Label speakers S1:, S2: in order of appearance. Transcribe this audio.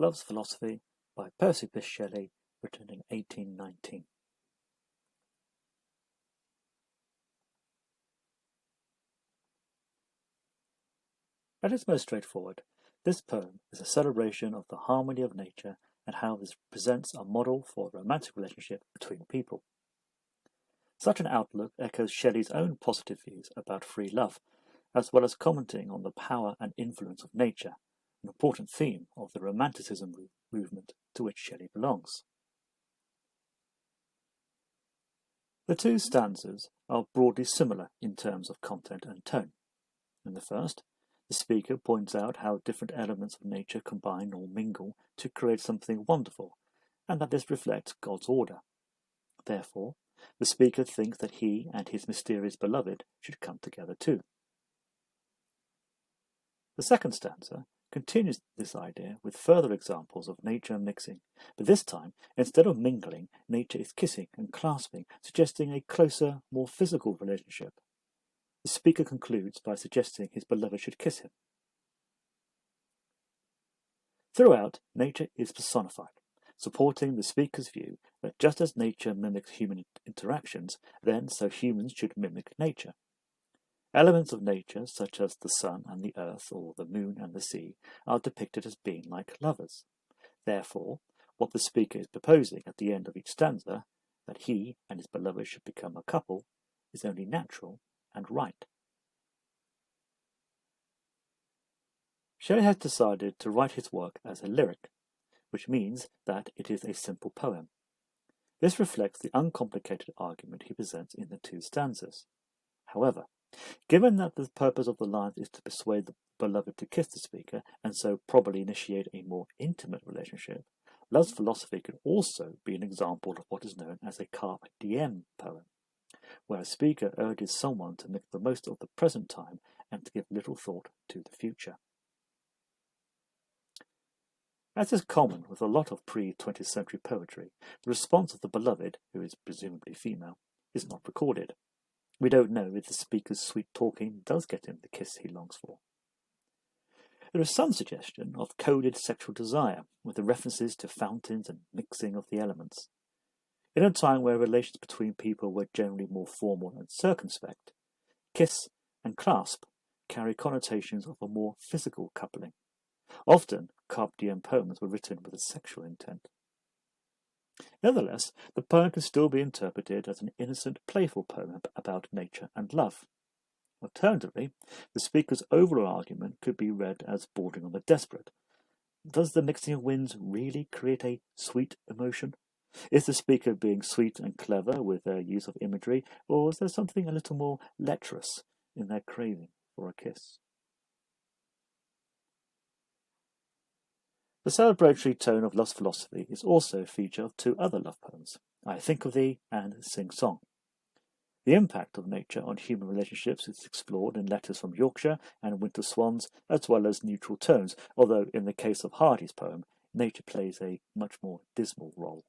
S1: Love's Philosophy by Percy Bysshe Shelley, written in 1819. At its most straightforward, this poem is a celebration of the harmony of nature and how this presents a model for a romantic relationship between people. Such an outlook echoes Shelley's own positive views about free love, as well as commenting on the power and influence of nature, an important theme of the Romanticism movement to which Shelley belongs. The two stanzas are broadly similar in terms of content and tone. In the first, the speaker points out how different elements of nature combine or mingle to create something wonderful, and that this reflects God's order. Therefore, the speaker thinks that he and his mysterious beloved should come together too. The second stanza continues this idea with further examples of nature mixing, but this time, instead of mingling, nature is kissing and clasping, suggesting a closer, more physical relationship. The speaker concludes by suggesting his beloved should kiss him. Throughout, nature is personified, supporting the speaker's view that just as nature mimics human interactions, then so humans should mimic nature. Elements of nature, such as the sun and the earth, or the moon and the sea, are depicted as being like lovers. Therefore, what the speaker is proposing at the end of each stanza, that he and his beloved should become a couple, is only natural and right. Shelley has decided to write his work as a lyric, which means that it is a simple poem. This reflects the uncomplicated argument he presents in the two stanzas. However, given that the purpose of the lines is to persuade the beloved to kiss the speaker, and so probably initiate a more intimate relationship, Love's Philosophy could also be an example of what is known as a carpe diem poem, where a speaker urges someone to make the most of the present time and to give little thought to the future. As is common with a lot of pre-20th century poetry, the response of the beloved, who is presumably female, is not recorded. We don't know if the speaker's sweet talking does get him the kiss he longs for. There is some suggestion of coded sexual desire, with the references to fountains and mixing of the elements. In a time where relations between people were generally more formal and circumspect, kiss and clasp carry connotations of a more physical coupling. Often, carpe diem poems were written with a sexual intent. Nevertheless, the poem can still be interpreted as an innocent, playful poem about nature and love. Alternatively, the speaker's overall argument could be read as bordering on the desperate. Does the mixing of winds really create a sweet emotion? Is the speaker being sweet and clever with their use of imagery, or is there something a little more lecherous in their craving for a kiss? The celebratory tone of Love's Philosophy is also a feature of two other love poems, I Think of Thee and Sing Song. The impact of nature on human relationships is explored in Letters from Yorkshire and Winter Swans, as well as neutral tones, although in the case of Hardy's poem, nature plays a much more dismal role.